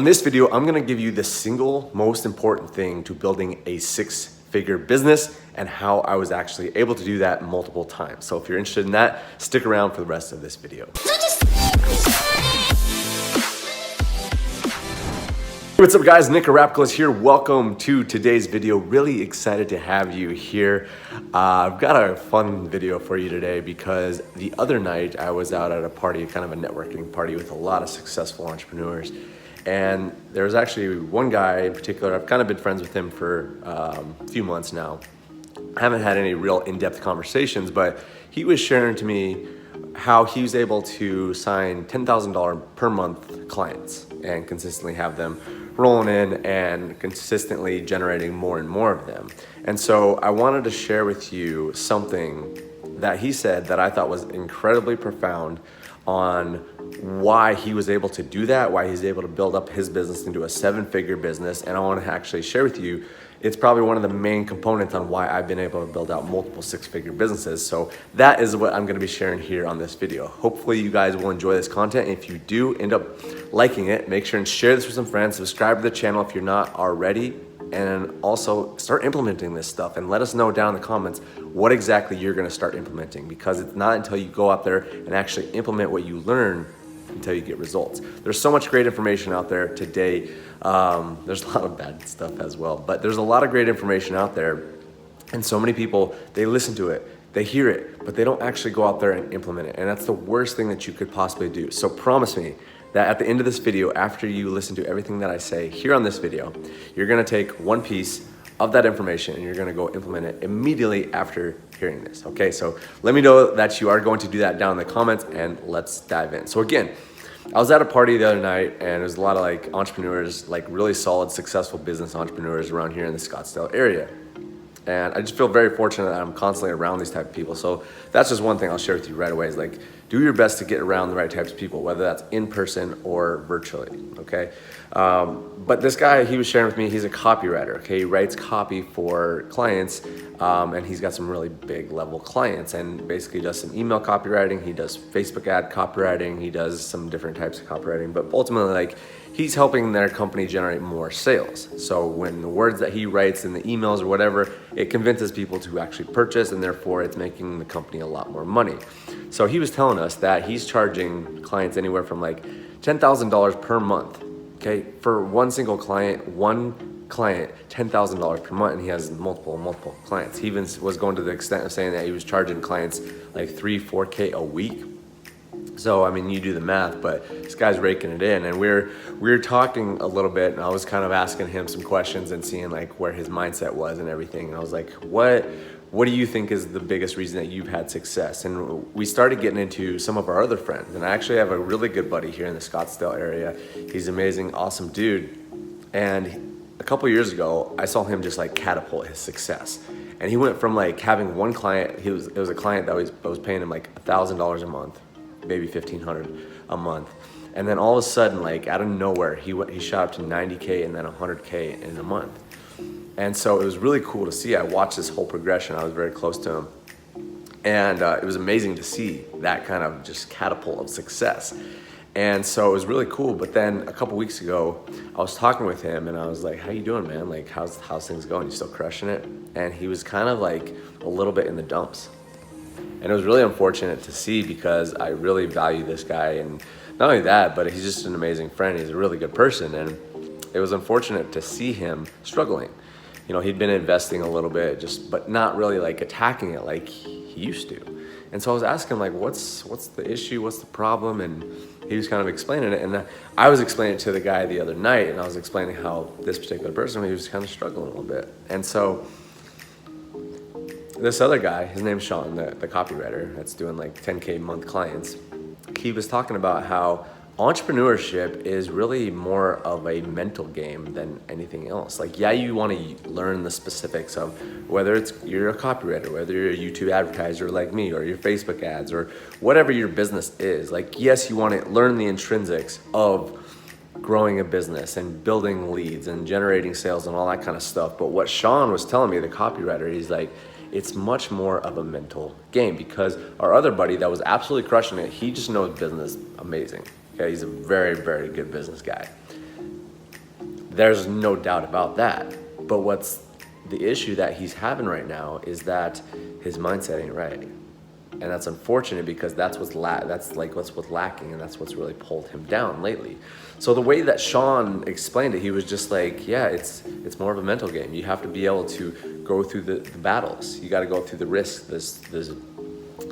this video, I'm gonna give you the single most important thing to building a six-figure business and how I was actually able to do that multiple times. So if you're interested in that, stick around for the rest of this video. What's up guys, Nick Arapkolos here. Welcome to today's video. Really excited to have you here. I've got a fun video for you today because the other night I was out at a party, kind of a networking party with a lot of successful entrepreneurs. And there was actually one guy in particular, I've kind of been friends with him for a few months now. I haven't had any real in-depth conversations, but he was sharing to me how he was able to sign $10,000 per month clients and consistently have them rolling in and consistently generating more and more of them. And so I wanted to share with you something that he said that I thought was incredibly profound on why he was able to do that, why he's able to build up his business into a seven-figure business. And I want to actually share with you, it's probably one of the main components on why I've been able to build out multiple six-figure businesses. So that is what I'm going to be sharing here on this video. Hopefully you guys will enjoy this content. If you do end up liking it, make sure and share this with some friends, subscribe to the channel if you're not already, and also start implementing this stuff and let us know down in the comments what exactly you're going to start implementing, because it's not until you go out there and actually implement what you learn until you get results. There's so much great information out there today. There's a lot of bad stuff as well, but there's a lot of great information out there. And so many people, they listen to it, they hear it, but they don't actually go out there and implement it. And that's the worst thing that you could possibly do. So promise me that at the end of this video, after you listen to everything that I say here on this video, you're gonna take one piece of that information and you're gonna go implement it immediately after hearing this, okay? So let me know that you are going to do that down in the comments and let's dive in. So again, I was at a party the other night and there was a lot of like entrepreneurs, like really solid, successful business entrepreneurs around here in the Scottsdale area. And I just feel very fortunate that I'm constantly around these type of people. So that's just one thing I'll share with you right away is like, do your best to get around the right types of people, whether that's in person or virtually, okay? But this guy, he was sharing with me, he's a copywriter, okay? He writes copy for clients, and he's got some really big level clients, and basically does some email copywriting, he does Facebook ad copywriting, he does some different types of copywriting, but ultimately like, he's helping their company generate more sales. So when the words that he writes in the emails or whatever, it convinces people to actually purchase, and therefore it's making the company a lot more money. So he was telling us that he's charging clients anywhere from like $10,000 per month, okay? For one single client, $10,000 per month, and he has multiple clients. He even was going to the extent of saying that he was charging clients like 3-4K a week. So, I mean, you do the math, but this guy's raking it in. And we were talking a little bit, and I was kind of asking him some questions and seeing like where his mindset was and everything. And I was like, what do you think is the biggest reason that you've had success? And we started getting into some of our other friends. And I actually have a really good buddy here in the Scottsdale area. He's an amazing, awesome dude. And a couple years ago, I saw him just like catapult his success. And he went from like having one client, it was a client that was paying him like $1,000 a month, maybe $1,500 a month. And then all of a sudden, like out of nowhere, he shot up to 90K and then 100K in a month. And so it was really cool to see. I watched this whole progression. I was very close to him. And it was amazing to see that kind of just catapult of success. And so it was really cool. But then a couple weeks ago, I was talking with him and I was like, how you doing, man? Like, how's things going? You still crushing it? And he was kind of like a little bit in the dumps. And it was really unfortunate to see because I really value this guy. And not only that, but he's just an amazing friend. He's a really good person. And it was unfortunate to see him struggling. You know, he'd been investing a little bit, but not really like attacking it like he used to. And so I was asking him like, what's the issue? What's the problem? And he was kind of explaining it. And I was explaining it to the guy the other night, and I was explaining how this particular person, he was kind of struggling a little bit. And so this other guy, his name's Sean, the copywriter that's doing like 10K a month clients, he was talking about how entrepreneurship is really more of a mental game than anything else. Like, yeah, you want to learn the specifics of whether you're a copywriter, whether you're a YouTube advertiser like me, or your Facebook ads, or whatever your business is. Like, yes, you want to learn the intrinsics of growing a business and building leads and generating sales and all that kind of stuff. But what Sean was telling me, the copywriter, he's like, it's much more of a mental game, because our other buddy that was absolutely crushing it, he just knows business amazing. Okay, he's a very, very good business guy. There's no doubt about that. But what's the issue that he's having right now is that his mindset ain't right. And that's unfortunate because that's what's lacking, and that's what's really pulled him down lately. So the way that Sean explained it, he was just like, yeah, it's more of a mental game. You have to be able to go through the battles. You got to go through the risks, this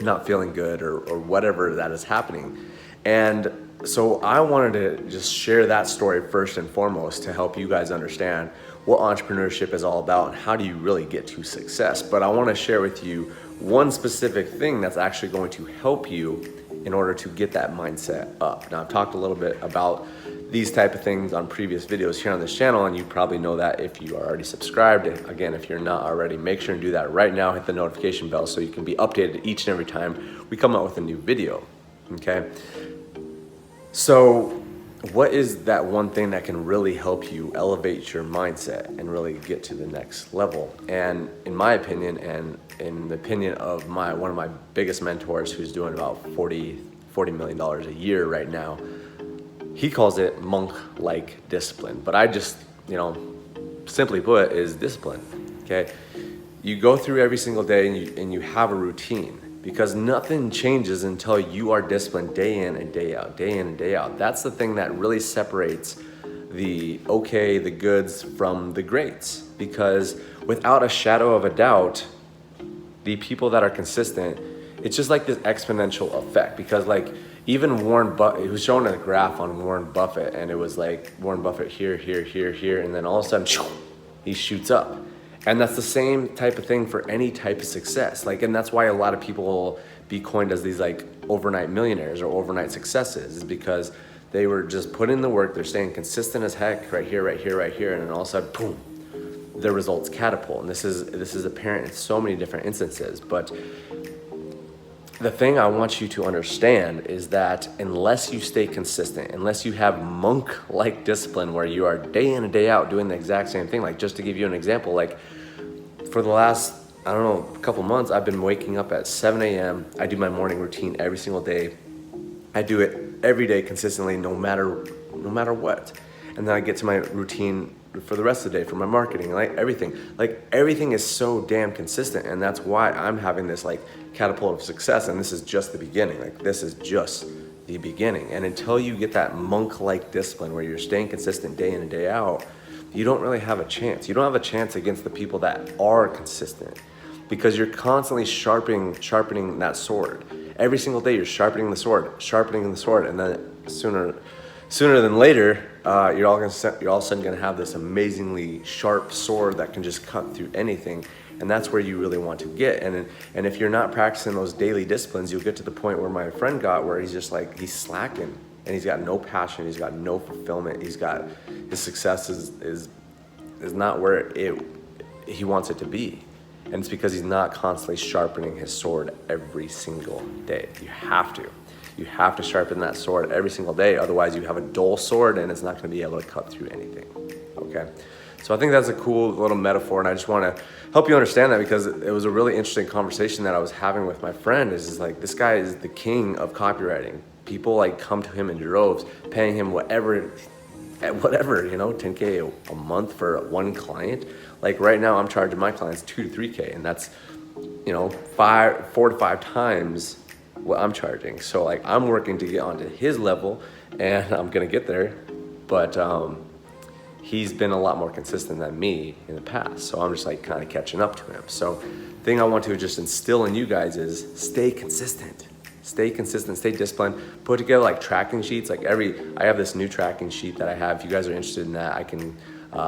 not feeling good or whatever that is happening. And so I wanted to just share that story first and foremost to help you guys understand what entrepreneurship is all about and how do you really get to success. But I want to share with you one specific thing that's actually going to help you in order to get that mindset up. Now, I've talked a little bit about these type of things on previous videos here on this channel, and you probably know that if you are already subscribed. Again, if you're not already, make sure and do that right now. Hit the notification bell so you can be updated each and every time we come out with a new video, okay? So what is that one thing that can really help you elevate your mindset and really get to the next level? And in my opinion, and in the opinion of one of my biggest mentors, who's doing about $40 million a year right now, he calls it monk-like discipline. But I just, simply put, is discipline, okay? You go through every single day and you have a routine, because nothing changes until you are disciplined day in and day out, day in and day out. That's the thing that really separates the goods from the greats, because without a shadow of a doubt, the people that are consistent, it's just like this exponential effect. Because like even Warren Buffett, it was showing a graph on Warren Buffett, and it was like Warren Buffett here, and then all of a sudden he shoots up. And that's the same type of thing for any type of success. And that's why a lot of people will be coined as these like overnight millionaires or overnight successes, is because they were just putting in the work, they're staying consistent as heck right here, and then all of a sudden, boom, their results catapult. And this is apparent in so many different instances. But the thing I want you to understand is that unless you stay consistent, unless you have monk-like discipline where you are day in and day out doing the exact same thing, like just to give you an example, like for the last, couple months, I've been waking up at 7 a.m. I do my morning routine every single day. I do it every day consistently, no matter what. And then I get to my routine for the rest of the day for my marketing, everything is so damn consistent. And that's why I'm having this catapult of success. And this is just the beginning. This is just the beginning. And until you get that monk-like discipline where you're staying consistent day in and day out, you don't really have a chance. You don't have a chance against the people that are consistent, because you're constantly sharpening that sword. Every single day you're sharpening the sword, and then sooner than later, you're all of a sudden gonna have this amazingly sharp sword that can just cut through anything. And that's where you really want to get. And if you're not practicing those daily disciplines, you'll get to the point where my friend got, where he's just he's slacking, and he's got no passion, he's got no fulfillment, his success is not where he wants it to be. And it's because he's not constantly sharpening his sword every single day. You have to sharpen that sword every single day. Otherwise you have a dull sword and it's not going to be able to cut through anything. Okay. So I think that's a cool little metaphor, and I just want to help you understand that, because it was a really interesting conversation that I was having with my friend. Is this guy is the king of copywriting. People come to him in droves, paying him whatever, 10K a month for one client. Right now I'm charging my clients 2 to 3K, and that's 4 to 5 times what I'm charging. So I'm working to get onto his level, and I'm gonna get there, but he's been a lot more consistent than me in the past. So I'm just kind of catching up to him. So the thing I want to just instill in you guys is stay consistent, stay disciplined, put together tracking sheets. I have this new tracking sheet that I have. If you guys are interested in that, I can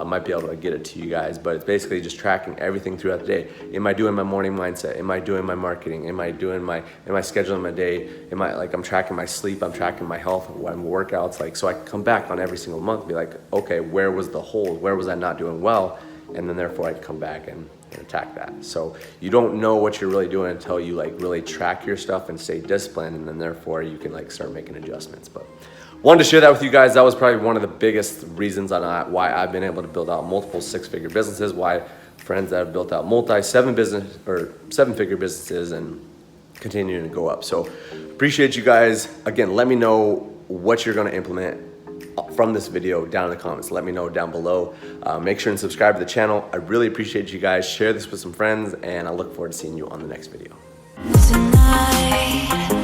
might be able to get it to you guys, but it's basically just tracking everything throughout the day. Am I doing my morning mindset? Am I doing my marketing? Am I scheduling my day? I'm tracking my sleep, I'm tracking my health, my workouts, so I can come back on every single month and be okay, where was the hole? Where was I not doing well? And then therefore I can come back and attack that. So you don't know what you're really doing until you really track your stuff and stay disciplined, and then therefore you can start making adjustments. But wanted to share that with you guys. That was probably one of the biggest reasons on why I've been able to build out multiple 6-figure businesses, why friends that have built out seven-figure businesses and continuing to go up. So appreciate you guys. Again, let me know what you're going to implement. from this video down in the comments. Let me know down below. Make sure and subscribe to the channel. I really appreciate you guys. Share this with some friends, and I look forward to seeing you on the next video. Tonight